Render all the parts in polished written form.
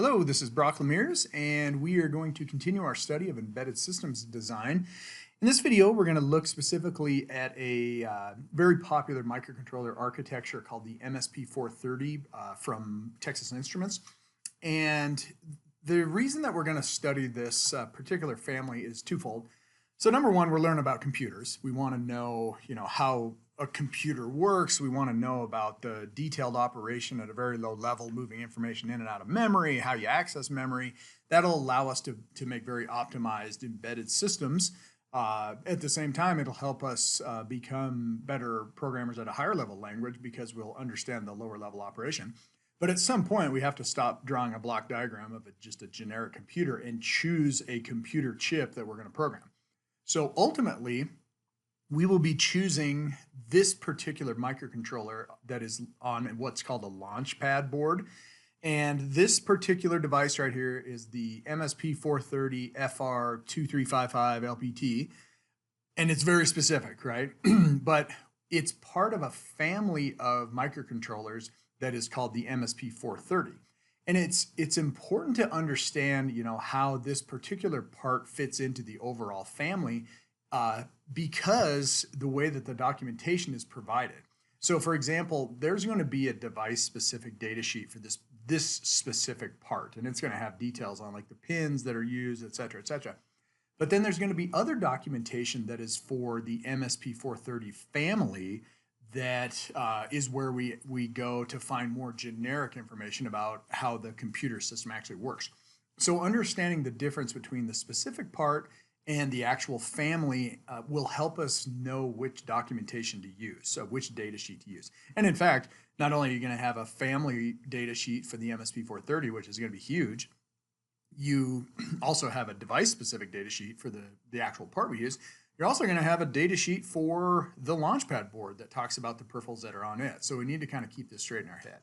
Hello, this is Brock Lemires, and we are going to continue our study of embedded systems design. In this video, we're going to look specifically at a very popular microcontroller architecture called the MSP430 from Texas Instruments. And the reason that we're going to study this particular family is twofold. So number one, we're learning about computers. We want to know, how a computer works. We want to know about the detailed operation at a very low level, moving information in and out of memory, how you access memory. That'll allow us to make very optimized embedded systems. At the same time, it'll help us become better programmers at a higher level language because we'll understand the lower level operation. But at some point, we have to stop drawing a block diagram of just a generic computer and choose a computer chip that we're going to program. So ultimately, we will be choosing this particular microcontroller that is on what's called a launchpad board. And this particular device right here is the MSP430 FR2355 LPT. And it's very specific, right? But it's part of a family of microcontrollers that is called the MSP430. And it's important to understand, how this particular part fits into the overall family because the way that the documentation is provided. So for example, there's going to be a device-specific data sheet for this specific part, and it's going to have details on like the pins that are used, et cetera, et cetera. But then there's going to be other documentation that is for the MSP430 family that is where we go to find more generic information about how the computer system actually works. So understanding the difference between the specific part and the actual family will help us know which documentation to use, so which data sheet to use. And in fact, not only are you going to have a family data sheet for the MSP430, which is going to be huge, you also have a device-specific data sheet for the actual part we use. You're also going to have a data sheet for the launchpad board that talks about the peripherals that are on it. So we need to kind of keep this straight in our head.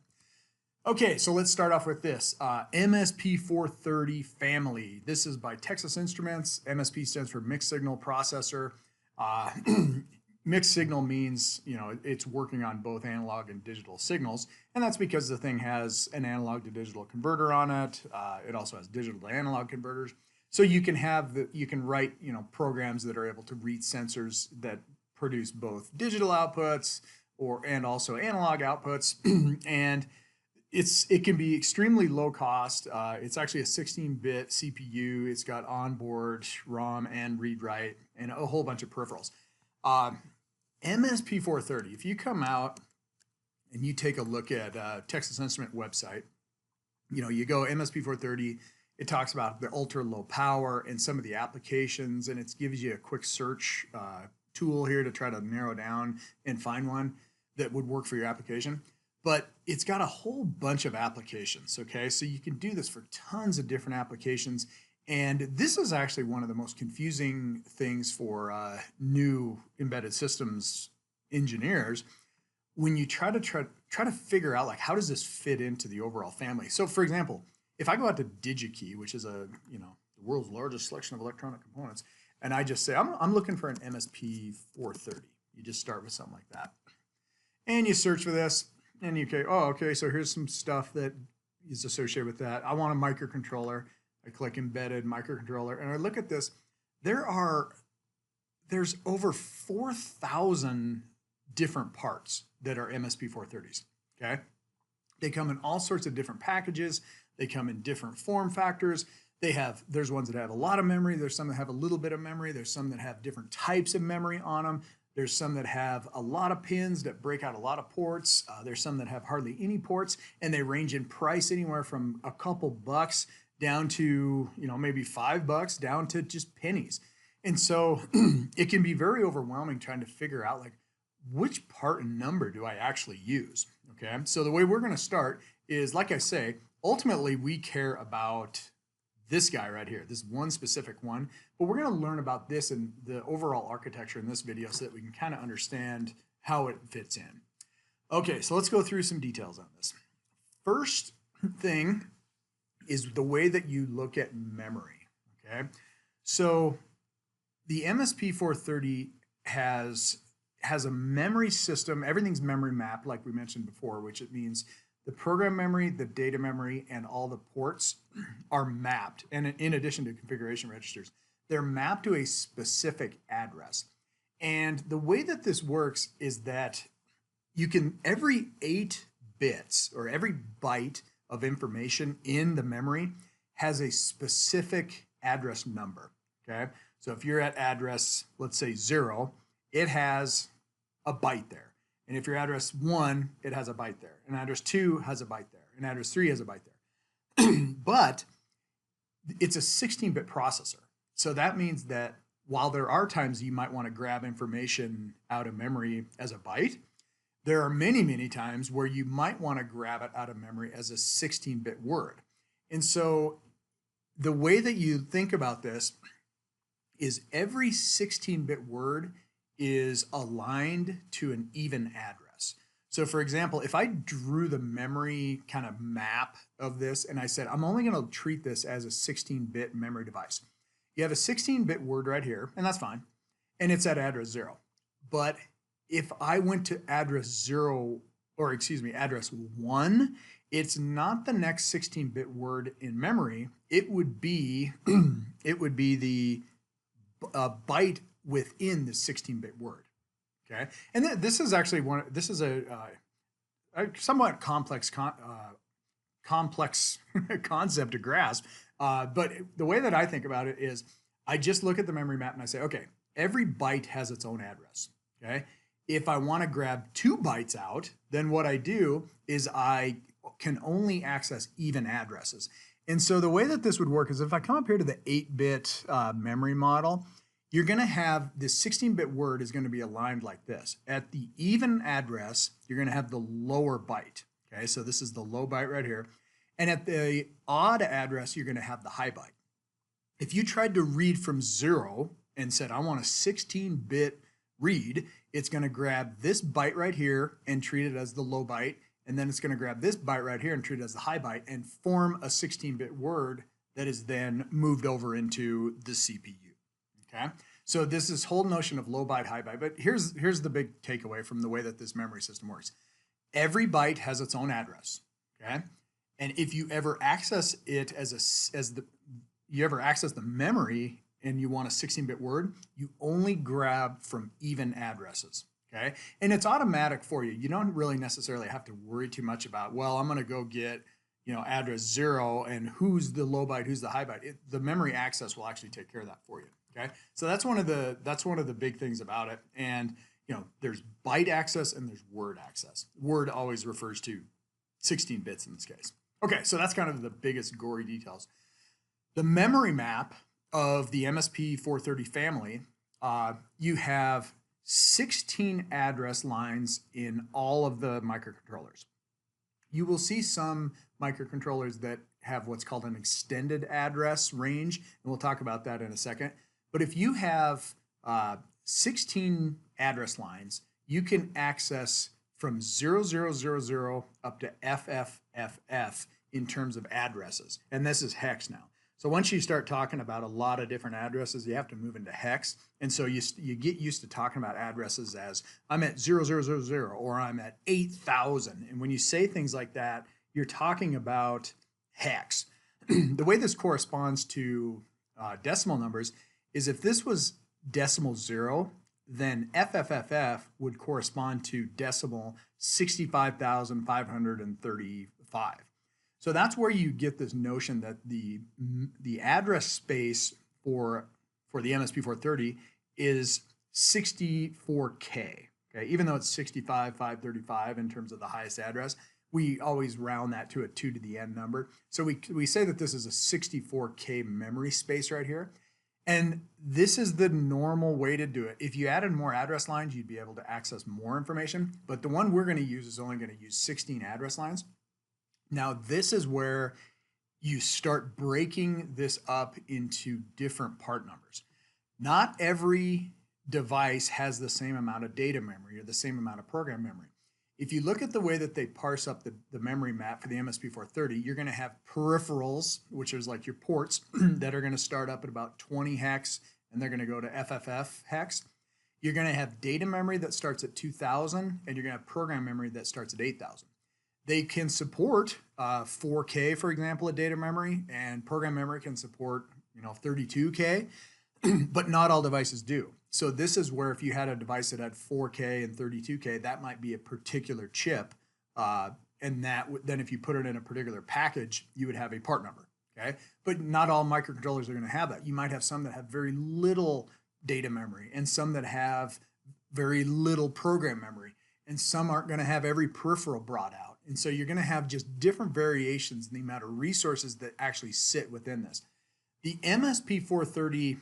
Okay, so let's start off with this. MSP430 family. This is by Texas Instruments. MSP stands for Mixed Signal Processor. Mixed signal means, it's working on both analog and digital signals. And that's because the thing has an analog to digital converter on it. It also has digital to analog converters. So you can write, programs that are able to read sensors that produce both digital outputs and also analog outputs. And it can be extremely low cost. It's actually a 16-bit CPU. It's got onboard ROM and read-write and a whole bunch of peripherals. MSP430, if you come out and you take a look at Texas Instrument website, you go MSP430, it talks about the ultra low power and some of the applications, and it gives you a quick search tool here to try to narrow down and find one that would work for your application. But it's got a whole bunch of applications, okay? So you can do this for tons of different applications. And this is actually one of the most confusing things for new embedded systems engineers when you try to figure out, like, how does this fit into the overall family? So for example, if I go out to DigiKey, which is the world's largest selection of electronic components, and I just say, I'm looking for an MSP430. You just start with something like that. And you search for this, and you go, okay, so here's some stuff that is associated with that. I want a microcontroller. I click embedded microcontroller, and I look at this. There's over 4,000 different parts that are MSP430s, okay? They come in all sorts of different packages. They come in different form factors. There's ones that have a lot of memory. There's some that have a little bit of memory. There's some that have different types of memory on them. There's some that have a lot of pins that break out a lot of ports. There's some that have hardly any ports, and they range in price anywhere from a couple bucks down to, maybe $5 down to just pennies. And so it can be very overwhelming trying to figure out, like, which part and number do I actually use, okay? So the way we're going to start is, like I say, ultimately we care about this guy right here, this one specific one, but we're going to learn about this and the overall architecture in this video so that we can kind of understand how it fits in. Okay, so let's go through some details on this. First thing is the way that you look at memory, okay? So the MSP430 has a memory system. Everything's memory mapped, like we mentioned before, which it means the program memory, the data memory, and all the ports are mapped. And in addition to configuration registers, they're mapped to a specific address. And the way that this works is that you can, every 8 bits or every byte of information in the memory has a specific address number, okay? So if you're at address, let's say 0, it has a byte there. And if you're address 1, it has a byte there. And address 2 has a byte there. And address 3 has a byte there. But it's a 16-bit processor. So that means that while there are times you might want to grab information out of memory as a byte, there are many, many times where you might want to grab it out of memory as a 16-bit word. And so the way that you think about this is every 16-bit word is aligned to an even address. So for example, if I drew the memory kind of map of this and I said, I'm only going to treat this as a 16-bit memory device. You have a 16-bit word right here, and that's fine. And it's at address 0. But if I went to address 0, or excuse me, address 1, it's not the next 16-bit word in memory. It would be the byte within the 16-bit word. Okay, and this is actually this is a somewhat complex concept to grasp. But the way that I think about it is I just look at the memory map and I say, okay, every byte has its own address. Okay, if I want to grab 2 bytes out, then what I do is I can only access even addresses. And so the way that this would work is if I come up here to the 8-bit memory model, you're going to have this 16-bit word is going to be aligned like this. At the even address, you're going to have the lower byte. Okay, so this is the low byte right here. And at the odd address, you're going to have the high byte. If you tried to read from 0 and said, I want a 16-bit read, it's going to grab this byte right here and treat it as the low byte. And then it's going to grab this byte right here and treat it as the high byte and form a 16-bit word that is then moved over into the CPU. Okay, so this whole notion of low byte, high byte, but here's the big takeaway from the way that this memory system works. Every byte has its own address, okay? And if you ever access it you ever access the memory and you want a 16-bit word, you only grab from even addresses, okay? And it's automatic for you. You don't really necessarily have to worry too much about, well, I'm going to go get, address 0 and who's the low byte, who's the high byte. The memory access will actually take care of that for you. Okay, so that's one of the big things about it. And there's byte access and there's word access. Word always refers to 16 bits in this case. Okay, so that's kind of the biggest gory details. The memory map of the MSP430 family, you have 16 address lines in all of the microcontrollers. You will see some microcontrollers that have what's called an extended address range, and we'll talk about that in a second. But if you have 16 address lines, you can access from 0000 up to FFFF in terms of addresses. And this is hex now. So once you start talking about a lot of different addresses, you have to move into hex. And so you get used to talking about addresses as I'm at 0000 or I'm at 8,000. And when you say things like that, you're talking about hex. The way this corresponds to decimal numbers is if this was decimal 0, then FFFF would correspond to decimal 65,535. So that's where you get this notion that the address space for the MSP430 is 64K. Okay, even though it's 65,535 in terms of the highest address, we always round that to a 2 to the n number. So we say that this is a 64K memory space right here. And this is the normal way to do it. If you added more address lines, you'd be able to access more information. But the one we're going to use is only going to use 16 address lines. Now, this is where you start breaking this up into different part numbers. Not every device has the same amount of data memory or the same amount of program memory. If you look at the way that they parse up the memory map for the MSP430, you're going to have peripherals, which is like your ports that are going to start up at about 20 hex, and they're going to go to FFF hex. You're going to have data memory that starts at 2,000, and you're going to have program memory that starts at 8,000. They can support 4K, for example, at data memory, and program memory can support 32K, but not all devices do. So this is where if you had a device that had 4K and 32K, that might be a particular chip, and then if you put it in a particular package, you would have a part number. Okay, but not all microcontrollers are going to have that. You might have some that have very little data memory, and some that have very little program memory, and some aren't going to have every peripheral brought out. And so you're going to have just different variations in the amount of resources that actually sit within this. The MSP430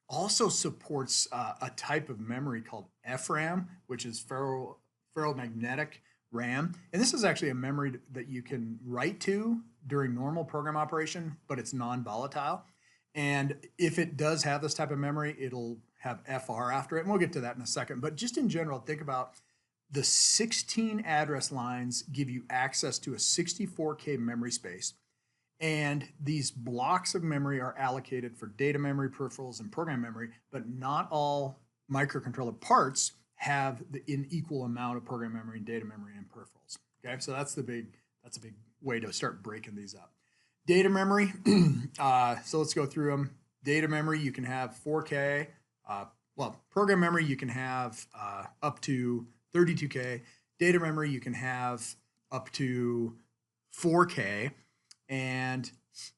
also supports a type of memory called FRAM, which is ferromagnetic RAM. And this is actually a memory that you can write to during normal program operation, but it's non-volatile. And if it does have this type of memory, it'll have FR after it. And we'll get to that in a second. But just in general, think about the 16 address lines give you access to a 64K memory space. And these blocks of memory are allocated for data memory, peripherals, and program memory, but not all microcontroller parts have an equal amount of program memory and data memory and peripherals. Okay, so that's a big way to start breaking these up. Data memory, so let's go through them. Data memory, you can have 4K. Program memory, you can have up to 32K. Data memory, you can have up to 4K. And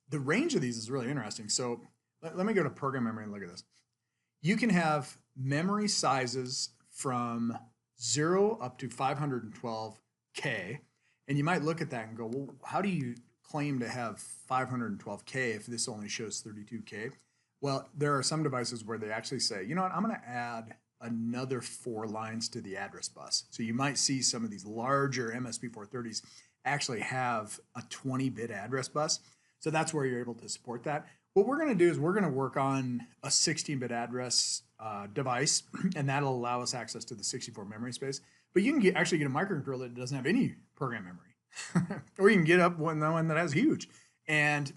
the range of these is really interesting. So let me go to program memory and look at this. You can have memory sizes from 0 up to 512K. And you might look at that and go, well, how do you claim to have 512K if this only shows 32K? Well, there are some devices where they actually say, you know what, I'm going to add another 4 lines to the address bus. So you might see some of these larger MSP430s actually have a 20-bit address bus. So that's where you're able to support that. What we're going to do is we're going to work on a 16-bit address device, and that'll allow us access to the 64 memory space. But you can actually get a microcontroller that doesn't have any program memory. Or you can get up one that has huge. And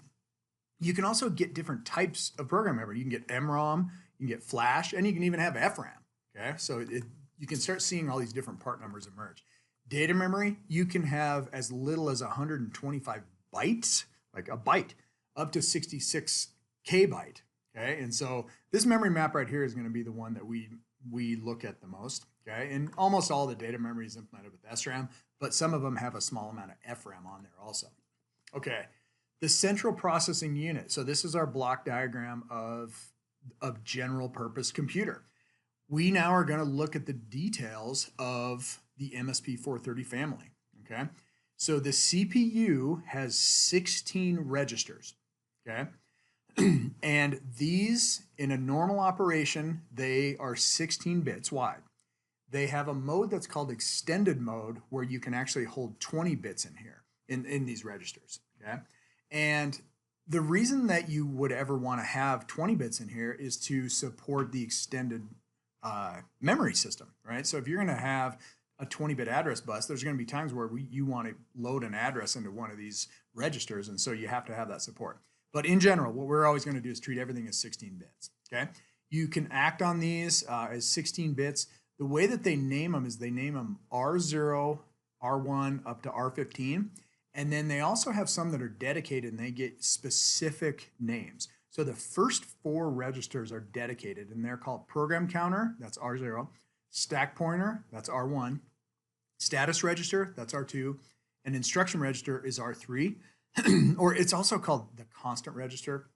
you can also get different types of program memory. You can get MROM, you can get flash, and you can even have FRAM. Okay, so you can start seeing all these different part numbers emerge. Data memory, you can have as little as 125 bytes, like a byte, up to 66 kbyte. Okay, and so this memory map right here is going to be the one that we look at the most. Okay, and almost all the data memory is implemented with SRAM, but some of them have a small amount of FRAM on there also. Okay, the central processing unit. So this is our block diagram of general purpose computer. We now are going to look at the details of the MSP430 family. Okay, so the CPU has 16 registers. Okay, and these in a normal operation, they are 16 bits wide. They have a mode that's called extended mode where you can actually hold 20 bits in here in these registers. Okay, and the reason that you would ever want to have 20 bits in here is to support the extended memory system, right? So if you're going to have a 20-bit address bus, there's going to be times where you want to load an address into one of these registers, and so you have to have that support. But in general, what we're always going to do is treat everything as 16 bits, okay? You can act on these as 16 bits. The way that they name them is they name them R0, R1, up to R15, and then they also have some that are dedicated, and they get specific names. So the first 4 registers are dedicated, and they're called program counter, that's R0, stack pointer, that's R1, status register, that's R2, and instruction register is R3, or it's also called the constant register.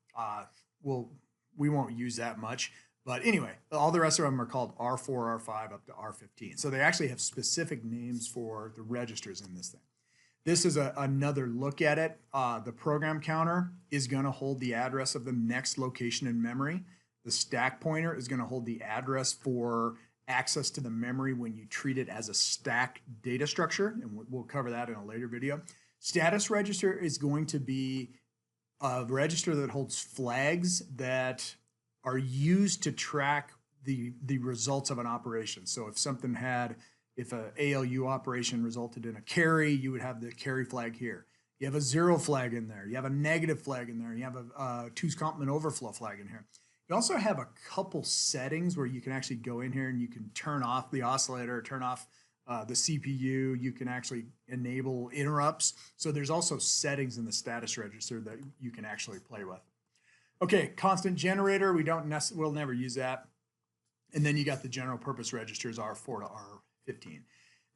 We won't use that much, but anyway, all the rest of them are called R4, R5, up to R15. So they actually have specific names for the registers in this thing. This is another look at it. The program counter is going to hold the address of the next location in memory. The stack pointer is going to hold the address for access to the memory when you treat it as a stack data structure, and we'll cover that in a later video. Status register is going to be a register that holds flags that are used to track the results of an operation. So if an ALU operation resulted in a carry, you would have the carry flag here. You have a 0 flag in there. You have a negative flag in there. You have a 2's complement overflow flag in here. You also have a couple settings where you can actually go in here and you can turn off the oscillator, turn off the CPU. You can actually enable interrupts. So there's also settings in the status register that you can actually play with. Okay, constant generator, we'll never use that. And then you got the general purpose registers R4 to R15.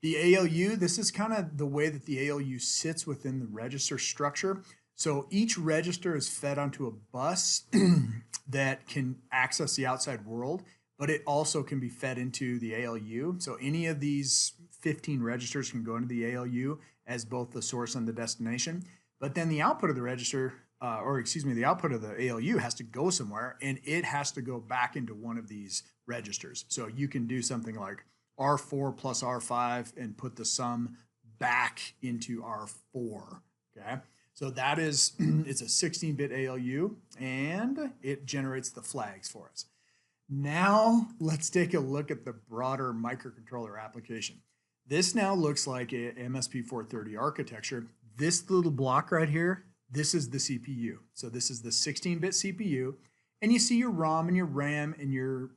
The ALU, this is kind of the way that the ALU sits within the register structure. So each register is fed onto a bus that can access the outside world, but it also can be fed into the ALU. So any of these 15 registers can go into the ALU as both the source and the destination. But then the output of the register, the output of the ALU has to go somewhere, and it has to go back into one of these registers. So you can do something like R4 plus R5 and put the sum back into R4, okay? So that is, it's a 16-bit ALU, and it generates the flags for us. Now, let's take a look at the broader microcontroller application. This now looks like a MSP430 architecture. This little block right here, this is the CPU. So this is the 16-bit CPU, and you see your ROM and your RAM and your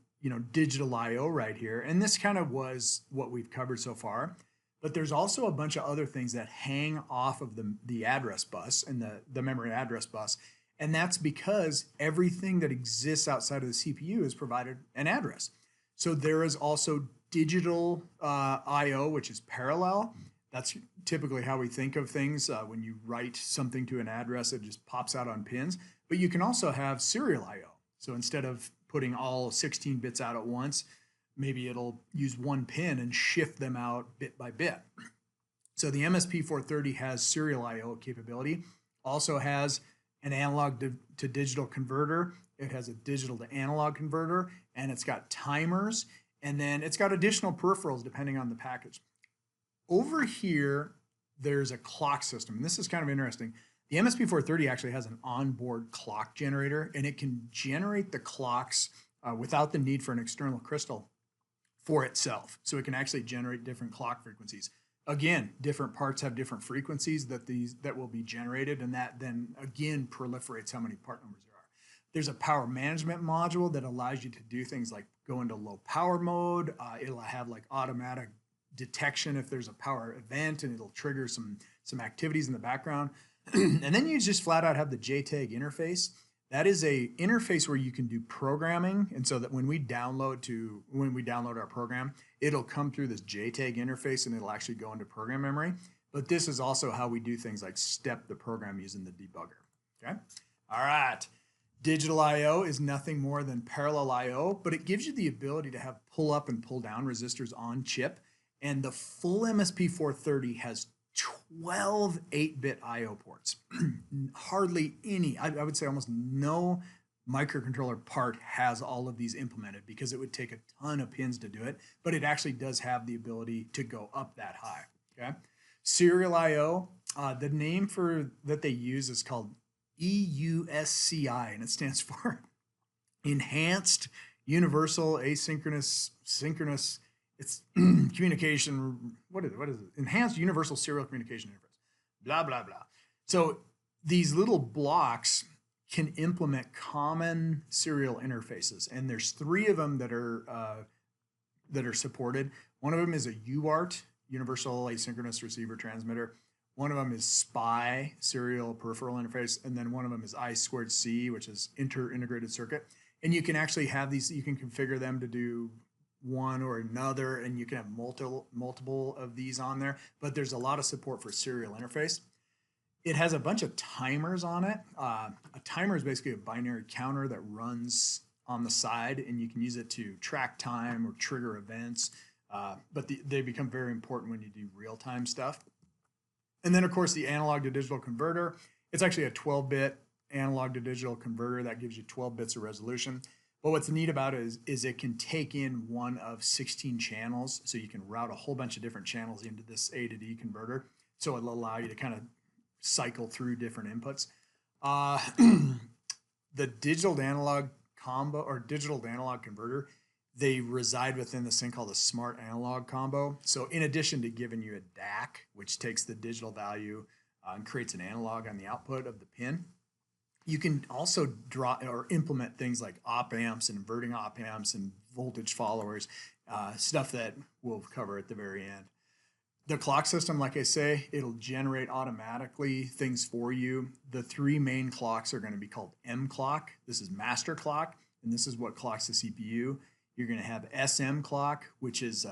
digital I/O right here. And this kind of was what we've covered so far. But there's also a bunch of other things that hang off of the address bus and the memory address bus. And that's because everything that exists outside of the CPU is provided an address. So there is also digital I/O, which is parallel. That's typically how we think of things. When you write something to an address, it just pops out on pins. But you can also have serial I/O. So instead of putting all 16 bits out at once, maybe it'll use one pin and shift them out bit by bit. So the MSP430 has serial I/O capability, also has an analog to digital converter. It has a digital to analog converter, and it's got timers, and then it's got additional peripherals depending on the package. Over here, there's a clock system, and this is kind of interesting. The MSP430 actually has an onboard clock generator, and it can generate the clocks without the need for an external crystal for itself. So it can actually generate different clock frequencies. Again, different parts have different frequencies that will be generated, and that then again proliferates how many part numbers there are. There's a power management module that allows you to do things like go into low power mode. It'll have like automatic detection if there's a power event, and it'll trigger some activities in the background. And then you just flat out have the JTAG interface. That is a interface where you can do programming, and so that when we download our program, it'll come through this JTAG interface and it'll actually go into program memory. But this is also how we do things like step the program using the debugger. Okay. All right. Digital I/O is nothing more than parallel I/O, but it gives you the ability to have pull up and pull down resistors on chip. And the full MSP430 has 12 8-bit I/O ports. Hardly any, I would say almost no microcontroller part has all of these implemented because it would take a ton of pins to do it, but it actually does have the ability to go up that high. Okay. Serial I/O, the name that they use is called EUSCI, and it stands for Enhanced Universal Asynchronous Synchronous. It's communication, what is it? Enhanced Universal Serial Communication Interface, blah, blah, blah. So these little blocks can implement common serial interfaces, and there's 3 of them that are supported. One of them is a UART, Universal Asynchronous Receiver Transmitter. One of them is SPI, Serial Peripheral Interface, and then one of them is I2C, which is Inter-Integrated Circuit. And you can actually have these, you can configure them to do one or another, and you can have multiple of these on there, but there's a lot of support for serial interface. It has a bunch of timers on it. A timer is basically a binary counter that runs on the side, and you can use it to track time or trigger events, but they become very important when you do real-time stuff. And then, of course, the analog to digital converter. It's actually a 12-bit analog to digital converter that gives you 12 bits of resolution. But what's neat about it is it can take in one of 16 channels, so you can route a whole bunch of different channels into this A to D converter. So it'll allow you to kind of cycle through different inputs. The digital to analog combo or digital to analog converter, they reside within this thing called a smart analog combo. So in addition to giving you a DAC, which takes the digital value and creates an analog on the output of the pin, you can also draw or implement things like op amps and inverting op amps and voltage followers, stuff that we'll cover at the very end. The clock system, like I say, it'll generate automatically things for you. The three main clocks are going to be called M clock. This is master clock, and this is what clocks the CPU. You're going to have SM clock, which is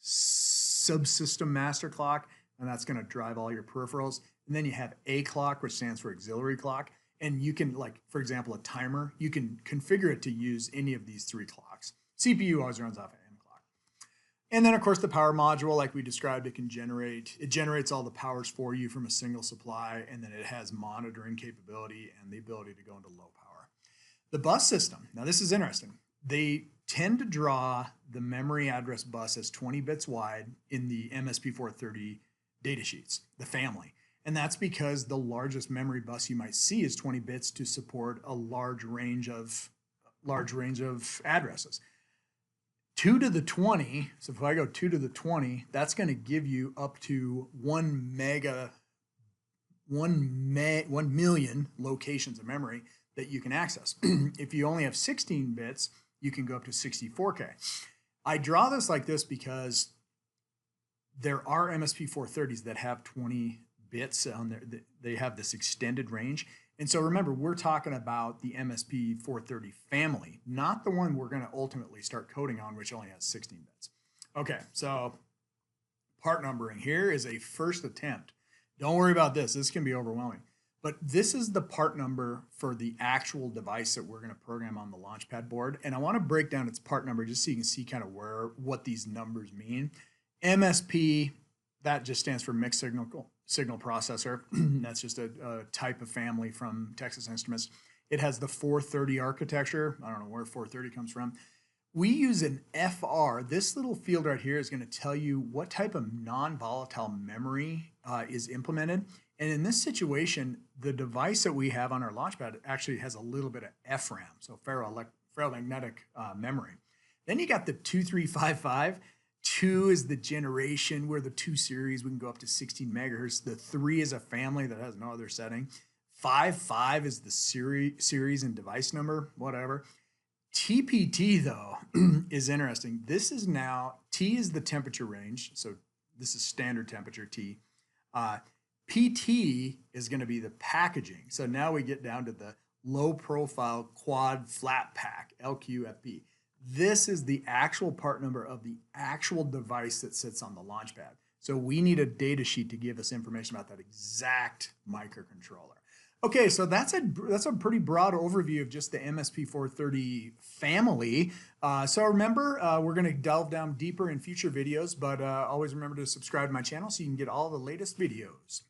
subsystem master clock, and that's going to drive all your peripherals. And then you have A clock, which stands for auxiliary clock. And you can, like, for example, a timer, you can configure it to use any of these three clocks. CPU always runs off of M clock. And then, of course, the power module, like we described, it generates all the powers for you from a single supply, and then it has monitoring capability and the ability to go into low power. The bus system, now this is interesting. They tend to draw the memory address bus as 20 bits wide in the MSP430 datasheets, the family. And that's because the largest memory bus you might see is 20 bits to support a large range of addresses. 2 to the 20, so if I go 2 to the 20, that's going to give you up to 1 million locations of memory that you can access. If you only have 16 bits, you can go up to 64K. I draw this like this because there are MSP430s that have 20 bits on there. They have this extended range. And so remember, we're talking about the MSP430 family, not the one we're going to ultimately start coding on, which only has 16 bits. Okay, so part numbering here is a first attempt. Don't worry about this. This can be overwhelming. But this is the part number for the actual device that we're going to program on the Launchpad board. And I want to break down its part number just so you can see kind of what these numbers mean. MSP, that just stands for mixed signal processor. That's just a type of family from Texas Instruments. It has the 430 architecture. I don't know where 430 comes from. We use an FR. This little field right here is going to tell you what type of non-volatile memory is implemented. And in this situation, the device that we have on our Launchpad actually has a little bit of FRAM, so ferromagnetic memory. Then you got the 2355. 2 is the generation. We're the 2 series. We can go up to 16 megahertz. The 3 is a family that has no other setting. 55 is the series and device number, whatever. TPT, though, is interesting. This is now, T is the temperature range. So this is standard temperature, T. PT is going to be the packaging. So now we get down to the low profile quad flat pack, LQFP. This is the actual part number of the actual device that sits on the Launchpad. So we need a data sheet to give us information about that exact microcontroller. Okay, so that's a pretty broad overview of just the MSP430 family. So remember, we're going to delve down deeper in future videos, but always remember to subscribe to my channel so you can get all the latest videos.